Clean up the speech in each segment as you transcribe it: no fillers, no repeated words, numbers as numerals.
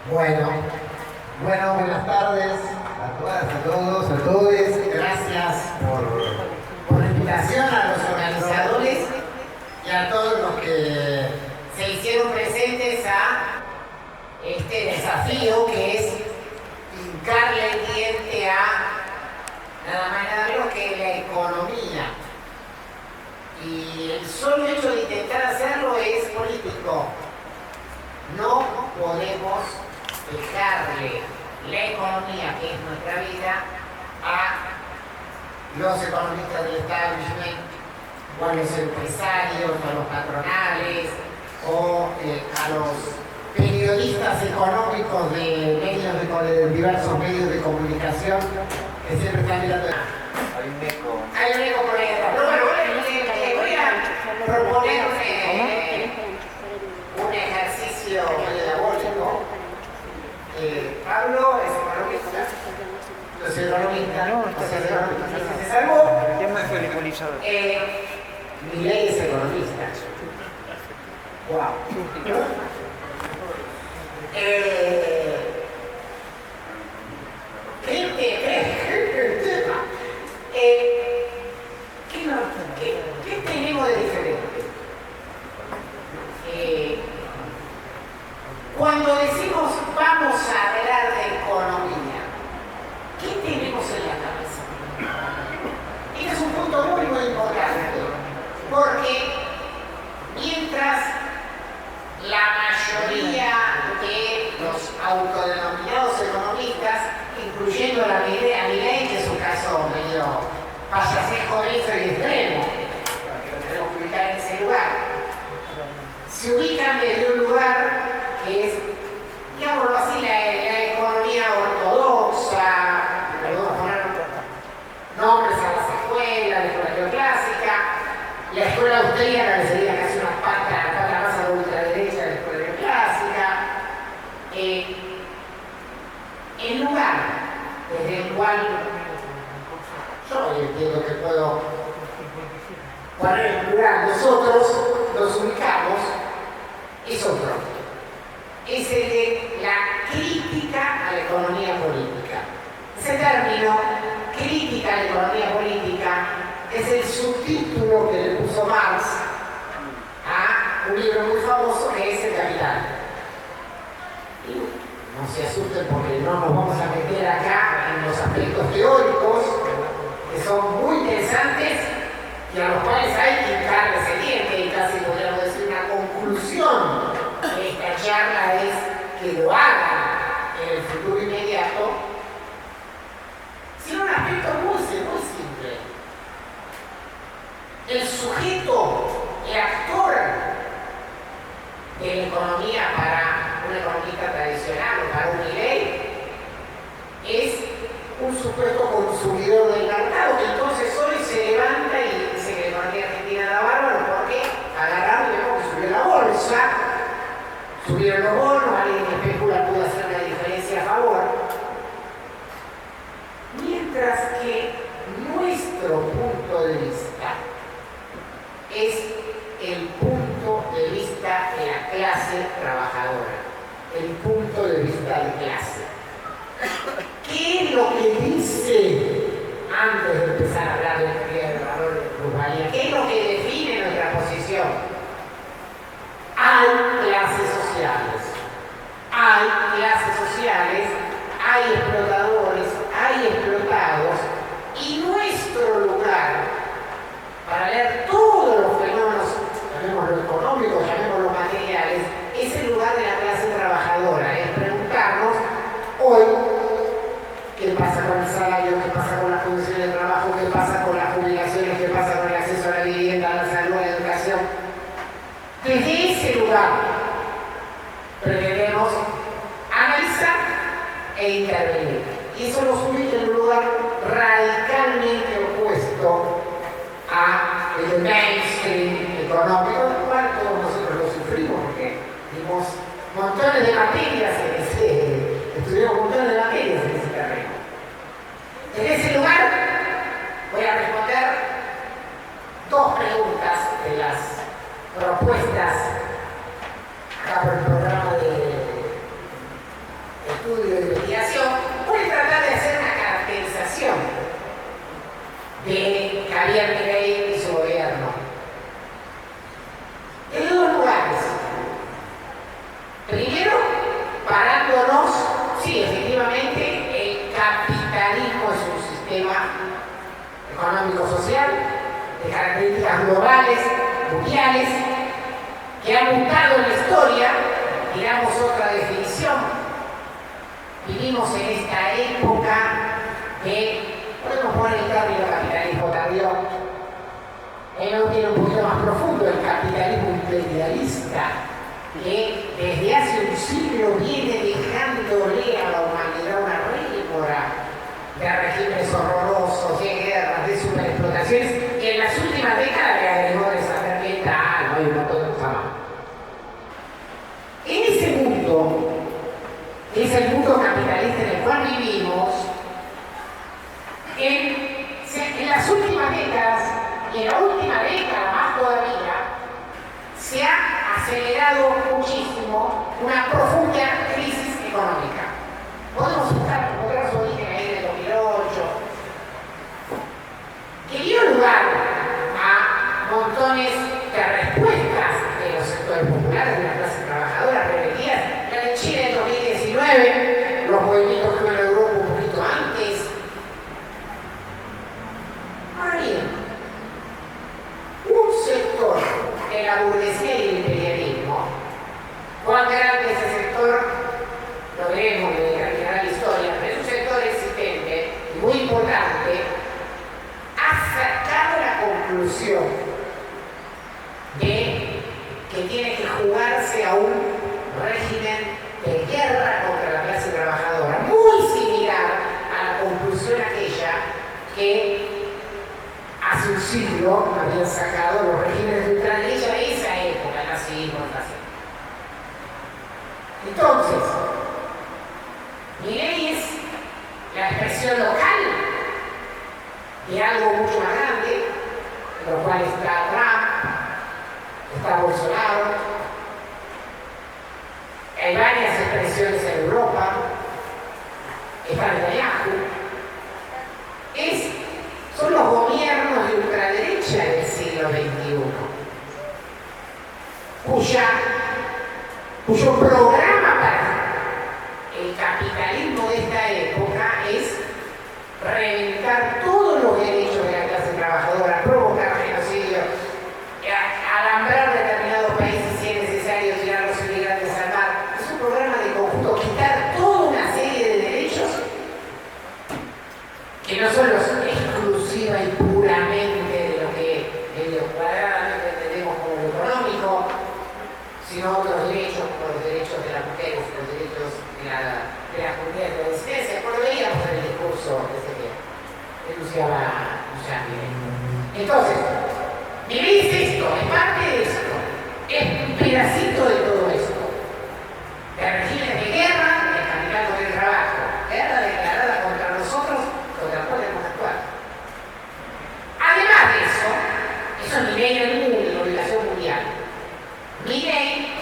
Bueno, buenas tardes a todas, a todos, a todos. Gracias por la invitación a los organizadores y a todos los que se hicieron presentes a este desafío que es hincarle el diente a nada más y nada menos que la economía. Y el solo hecho de intentar hacerlo es político. No podemos dejarle la economía, que es nuestra vida, a los economistas del establishment, o a los empresarios, o a los patronales, o a los periodistas económicos de diversos medios de comunicación que siempre están mirando. Hay un eco. Hay un eco por ahí atrás. Pero bueno, voy a proponer un ejercicio pedagógico. Pablo es economista. Yo soy economista. ¿Se salvó? El tema es ridiculizado. Milei es economista. Wow. ¿Qué tenemos de diferente? Cuando decimos vamos a hablar de economía, ¿qué tenemos en la cabeza? Este es un punto muy importante, porque mientras la mayoría de los autodenominados economistas, incluyendo a Milei, que es un caso medio payasesco de eso y extremo, que lo tenemos que ubicar en ese lugar, se ubican desde un lugar que es, digámoslo así, la economía ortodoxa, podemos poner nombres a las escuelas, la escuela clásica, la escuela austríaca, que sería casi una pata más a la ultraderecha de la escuela clásica, el lugar desde el cual yo entiendo que puedo poner en plural, nosotros nos ubicamos, es otro. Es el de la crítica a la economía política. Ese término, crítica a la economía política, es el subtítulo que le puso Marx a un libro muy famoso que es El Capital. Y no se asusten porque no nos vamos a meter acá en los aspectos teóricos que son muy interesantes y a los cuales hay que hincarles el diente y casi podríamos decir una conclusión de esta charla es que lo hagan en el futuro inmediato, sino un aspecto muy simple. El sujeto, el actor de la economía para un economista tradicional o para un Milei es un supuesto consumidor del mercado que entonces hoy se levanta y dice que la economía argentina da bárbaro porque agarraron y vemos que subió la bolsa, subieron los bonos, alguien que especula pudo hacer una diferencia a favor. Mientras que nuestro punto de vista es el punto de vista de la clase trabajadora, el punto de vista de clase. ¿Qué es lo que dice, antes de empezar a hablar de teoría del valor de plusvalía, qué es lo que define nuestra posición? Hay clases sociales, hay explotadores, hay explotados, y nuestro lugar para ver todos los fenómenos, llamémoslo económicos, llamémoslo materiales, es el lugar de la clase trabajadora, es preguntarnos hoy qué pasa con el salario, qué pasa con las condiciones de trabajo, qué pasa con las jubilaciones, qué pasa con el acceso a la vivienda, a la salud, a la educación. Desde ese lugar pretendemos analizar e intervenir. Y eso nos ubica en un lugar radicalmente opuesto a el mainstream económico, del cual todos nosotros lo sufrimos, porque vimos montones de materias estudiamos montones de materias en ese terreno. En ese lugar voy a responder dos preguntas de las propuestas acá por el programa estudio de investigación, puede tratar de hacer una caracterización de Javier Milei y su gobierno. En dos lugares. Primero, parándonos, sí, efectivamente, el capitalismo es un sistema económico-social de características globales, mundiales, que ha mutado en la historia, digamos otra definición. Vivimos en esta época que podemos poner el término capitalismo tardío. Él tiene un poquito más profundo, el capitalismo imperialista, que desde hace un siglo viene dejándole a la humanidad una rémora de regímenes horrorosos, de guerras, de superexplotaciones, que en las últimas décadas le agregó desastre ambiental, no hay un montón de cosas más. En ese mundo, que es el mundo capitalista en el cual vivimos, en las últimas décadas, y en la última década más todavía, se ha acelerado muchísimo una profunda crisis económica. Podemos encontrar su origen ahí en el 2008, que dio lugar a montones de respuestas de los sectores populares, de la clase trabajadora, rebeldías. La de Chile en 2019, los movimientos que hubo en Europa un poquito antes. Ahora bien, un sector de la burguesía y el imperialismo, cuán grande es ese sector, lo veremos en la general historia, pero es un sector existente y muy importante, ha sacado la conclusión de que tiene que jugarse a un régimen de guerra contra la clase trabajadora, muy similar a la conclusión aquella que hace un siglo habían sacado los regímenes de ultraderecha de esa época, el nazismo, el fascismo. Entonces, Milei es la expresión local de algo mucho más grande, en lo cual está Trump, está Bolsonaro, hay varias expresiones en Europa, está Netanyahu. Son los gobiernos de ultraderecha del siglo XXI, cuyo programa para el capitalismo de esta época es reventar todos los derechos de la clase trabajadora, provocar genocidio, alambrar determinados países si es necesario, tirar a los inmigrantes al mar. Es un programa de conjunto, quitar toda una serie de derechos que no son los exclusiva y puramente de lo que cuadradamente entendemos como lo económico, sino otros derechos como los derechos de las mujeres, los derechos de las comunidades de la disidencia, como lo veíamos en el discurso que enunciaba Luciani. Entonces, Milei es esto, es parte de esto, es un pedacito de todo esto, de regímenes de guerra, del capital contra el trabajo, guerra declarada contra nosotros, contra la cual debemos actuar. Además de eso Milei en el mundo, en la obligación mundial. Milei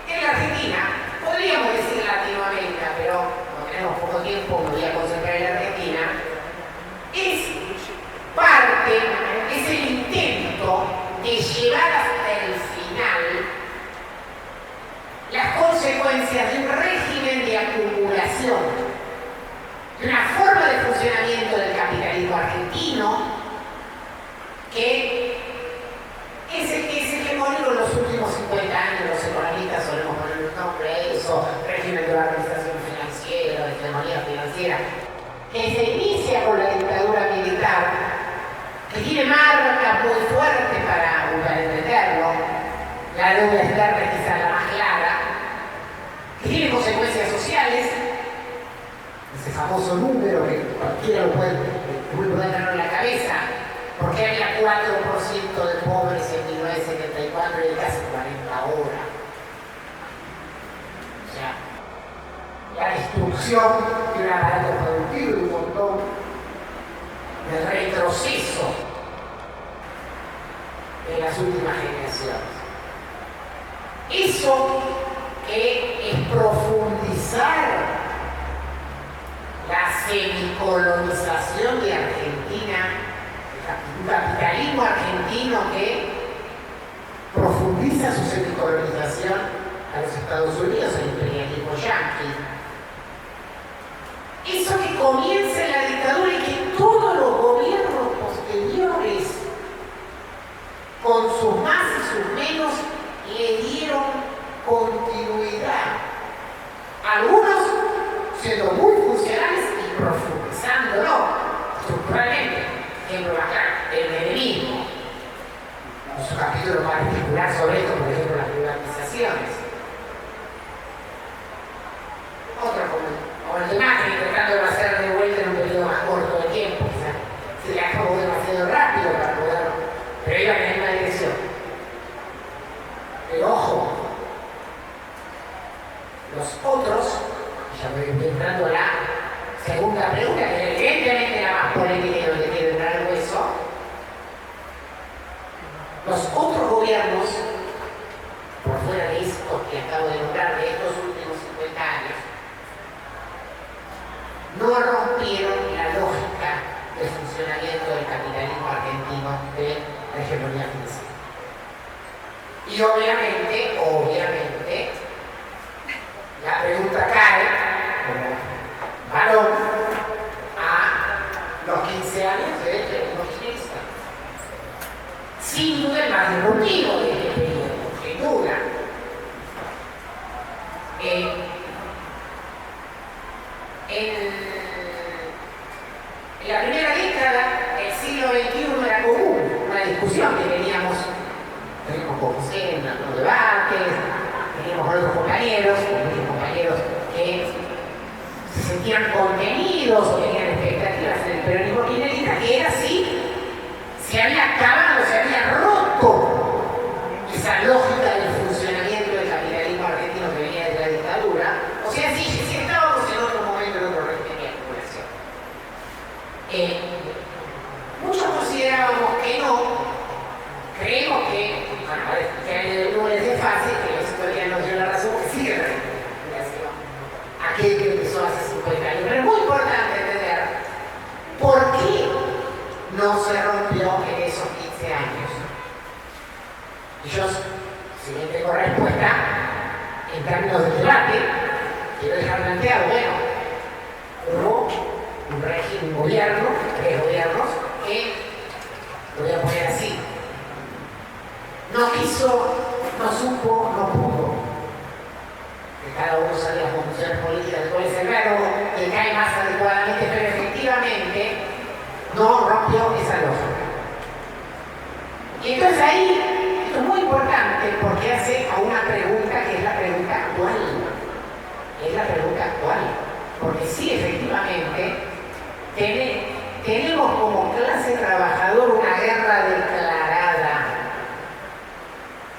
en la Argentina, podríamos decir Latinoamérica, pero como tenemos poco tiempo, me voy a concentrar en la Argentina, es parte, es el intento de llevar hasta el final las consecuencias de un régimen de acumulación, de una forma de funcionamiento del capitalismo argentino que es el que murió en los últimos 50 años. Los economistas solemos poner un nombre a eso, régimen de organización financiera, de hegemonía financiera, que se inicia con la dictadura militar, que tiene marcas muy fuertes para entenderlo. La deuda externa es quizá la más clara, que tiene consecuencias sociales, ese famoso número que cualquiera lo puede tenerlo en la cabeza, porque había 4% de pobres en 1974 y casi 40 ahora. O sea, la destrucción de un aparato productivo y un montón de retroceso en las últimas generaciones. Eso que es profundizar colonización de Argentina, un capitalismo argentino que profundiza su semicolonización a los Estados Unidos, el imperialismo yanqui. Eso que comienza en la dictadura y que todos los gobiernos posteriores, con sus más y sus menos, le dieron continuidad. Algunos siendo muy funcionales y profundizándolo estructuralmente. Ejemplo acá, el menemismo. En su capítulo particular sobre esto, por ejemplo, las privatizaciones. Otro como el de Macri, tratando de hacer de vuelta en un periodo más corto de tiempo, quizás se le acabó demasiado rápido para poder, pero iba en la misma dirección. Pero ojo, los otros, ya voy entrando a la segunda pregunta, que es evidentemente la más polémica y donde quiere entrar el hueso. Los otros gobiernos, por fuera de estos que acabo de nombrar, de estos últimos 50 años, no rompieron la lógica del funcionamiento del capitalismo argentino de la hegemonía financiera. Y obviamente, la pregunta cae como balón a los 15 años del peronismo kirchnerista. Sin duda el más disruptivo de este periodo, sin duda. En la primera década del siglo XXI era común una discusión que teníamos con José en los debates, teníamos con otros compañeros que se sentían contenidos o tenían expectativas en el peronismo kirchnerista, que era así, se había acabado, se había roto esa lógica del funcionamiento del capitalismo argentino que venía de la dictadura. O sea, si estábamos en otro momento, en otro régimen de acumulación. Muchos considerábamos que no. Creemos que, no les es fácil, que la historia nos dio la razón, que sigue la acumulación. Aquel que empezó hace 50 años. Pero es muy importante entender por qué no se rompió en esos 15 años. Y yo, si bien tengo respuesta, en términos de debate, quiero dejar planteado, bueno, hubo un régimen, un gobierno, 3 gobiernos, que, lo voy a poner así, no quiso, no supo, no pudo. Que cada uno sabe las conclusiones políticas de cuál es el verbo que cae más adecuadamente, pero efectivamente no rompió esa lógica. Y entonces ahí, esto es muy importante porque hace a una pregunta que es la pregunta actual. Es la pregunta actual. Porque sí, efectivamente, tenemos como clase trabajadora una guerra declarada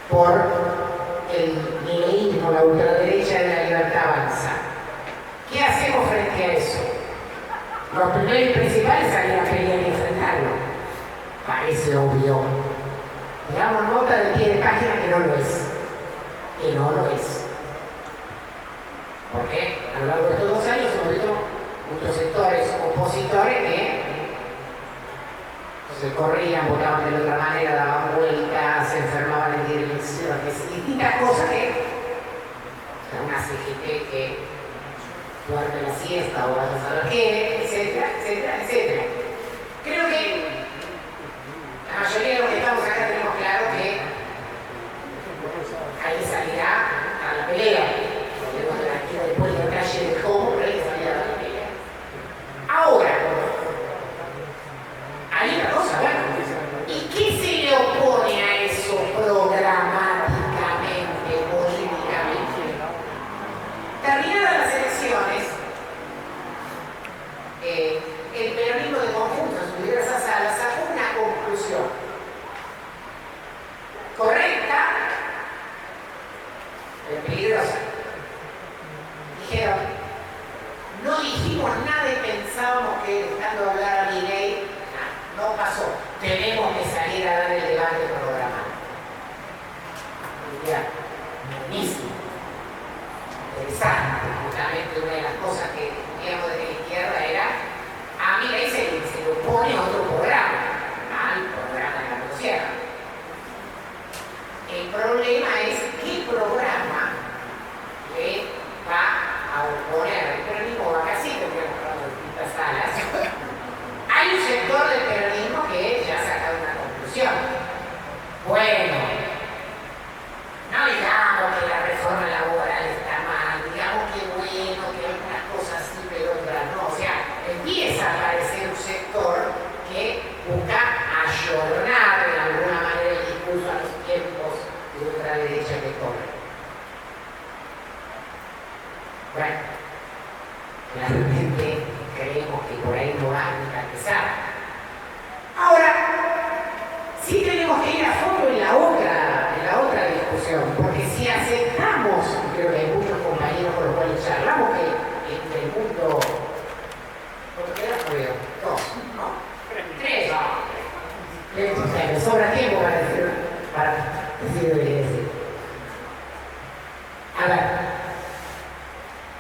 por el nihilismo, la ultraderecha de la libertad avanza. ¿Qué hacemos frente a eso? Los primeros y principales salir a pelear y enfrentarlo. Parece obvio. Damos nota de pie de página que no lo es. Que no lo es. Porque a lo largo de estos 2 años hemos visto muchos sectores opositores que se corrían, votaban de otra manera, daban vueltas, se enfermaban en direcciones, distintas cosas que una CGT que duerme la siesta o vaya a saber qué, etcétera, etcétera, etcétera. Creo que la mayoría de los que estamos acá tenemos claro que hay que salir a la pelea. Después del detalle de cómo, pero hay que salir a la pelea. Ahora, hay una cosa, bueno, ¿y qué se le opone a eso programáticamente, políticamente? Terminadas las elecciones, el peronismo de conjunto en sus diversas salas sacó una conclusión correcta, pero peligrosa. Dijeron, no dijimos nada y pensábamos que dejando hablar a Milei, no pasó. Tenemos que salir a dar el debate programado. Ya, buenísimo. Interesante. Justamente una de las cosas que digamos desde la izquierda era realmente creemos que por ahí no va a empezar. Ahora, sí tenemos que ir a fondo en la otra discusión, porque si aceptamos, creo que hay muchos compañeros con los cuales charlamos que en el mundo, ¿cuánto queda? Dos, ¿no? Tres. O sea, me sobra tiempo para decir lo que quiero decir. A ver,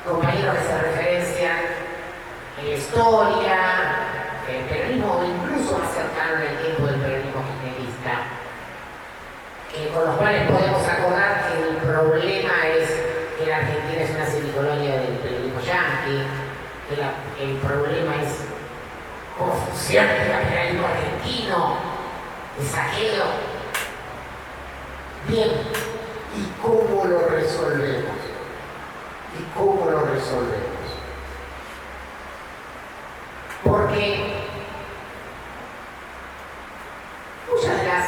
compañeros que se referencian en la historia, el peronismo, incluso más cercano en el tiempo del peronismo kirchnerista, con los cuales podemos acordar que el problema es que la Argentina es una semicolonia del peronismo yanqui, que el problema es cómo funciona el capitalismo argentino, el saqueo. Bien, ¿y cómo lo resolvemos? Porque muchas de las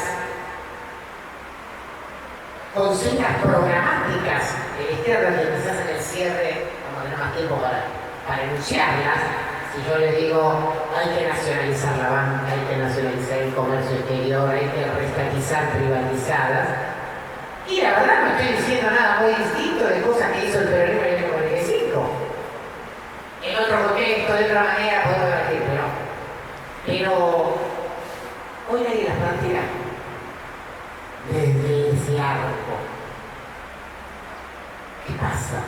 consignas programáticas de la izquierda que quizás en el cierre vamos a tener más tiempo para enunciarlas. Si yo les digo hay que nacionalizar la banca, hay que nacionalizar el comercio exterior, hay que restatizar privatizadas, y la verdad no estoy diciendo nada muy distinto de cosas que hizo el peronismo en el año 45. En otro contexto, de otra manera, podemos debatir, pero hoy nadie las plantea desde ese arco. ¿Qué pasa?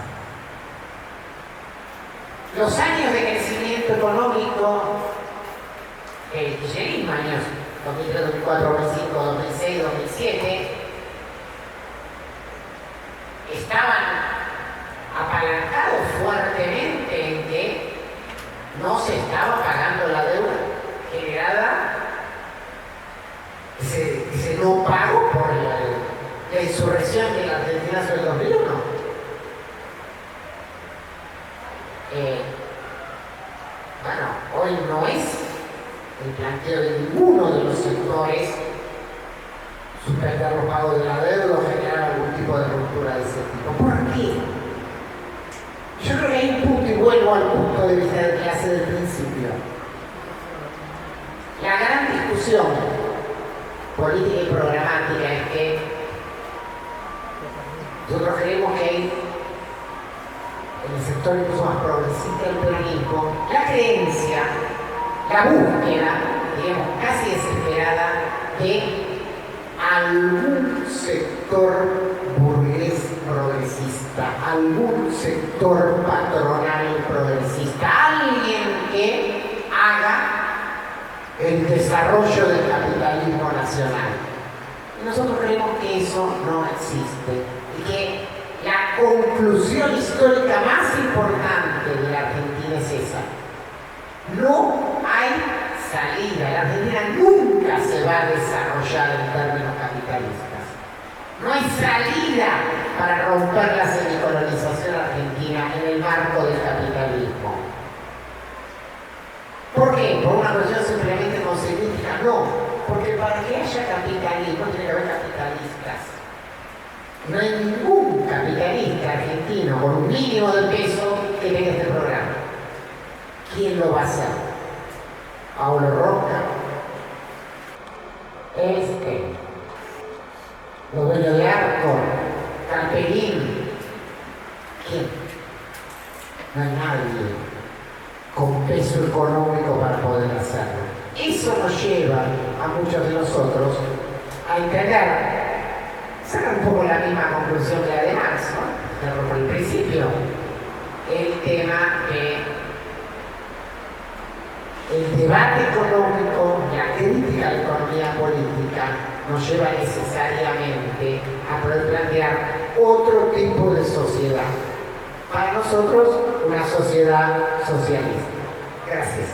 Los años de crecimiento económico, el kirchnerismo, años 2003, 2004, 2005, 2006, 2007, estaban apalancados fuertemente en que no se estaba pagando la deuda generada, ese no pago por la insurrección de la Argentina sobre el 2001. Bueno, hoy no es el planteo de ninguno de los sectores suspender los pagos de la deuda o generar algún tipo de ruptura de ese tipo. ¿Por qué? Yo creo que hay un punto, y vuelvo al punto de vista de clase del principio. La gran discusión política y programática es que nosotros creemos que hay en el sector incluso más progresista del peronismo la creencia, la búsqueda, digamos, casi desesperada de algún sector burgués progresista, algún sector patronal progresista, alguien que haga el desarrollo del capitalismo nacional. Y nosotros creemos que eso no existe y que la conclusión histórica más importante de la Argentina es esa. No hay salida. La Argentina nunca se va a desarrollar en términos capitalistas. No hay salida para romper la semicolonización argentina en el marco del capitalismo. ¿Por qué? ¿Por una cuestión simplemente consignística? No, porque para que haya capitalismo tiene que haber capitalistas. No hay ningún capitalista argentino con un mínimo de peso que tenga este programa. ¿Quién lo va a hacer? Paulo Roca, los dueños de Arco, Camperín. ¿Quién? No hay nadie con peso económico para poder hacerlo. Eso nos lleva a muchos de nosotros a entender, sacar un poco la misma conclusión que la de Marx, ¿no? Por el principio, el tema de el debate económico, la crítica a la economía política nos lleva necesariamente a poder plantear otro tipo de sociedad. Para nosotros, una sociedad socialista. Gracias.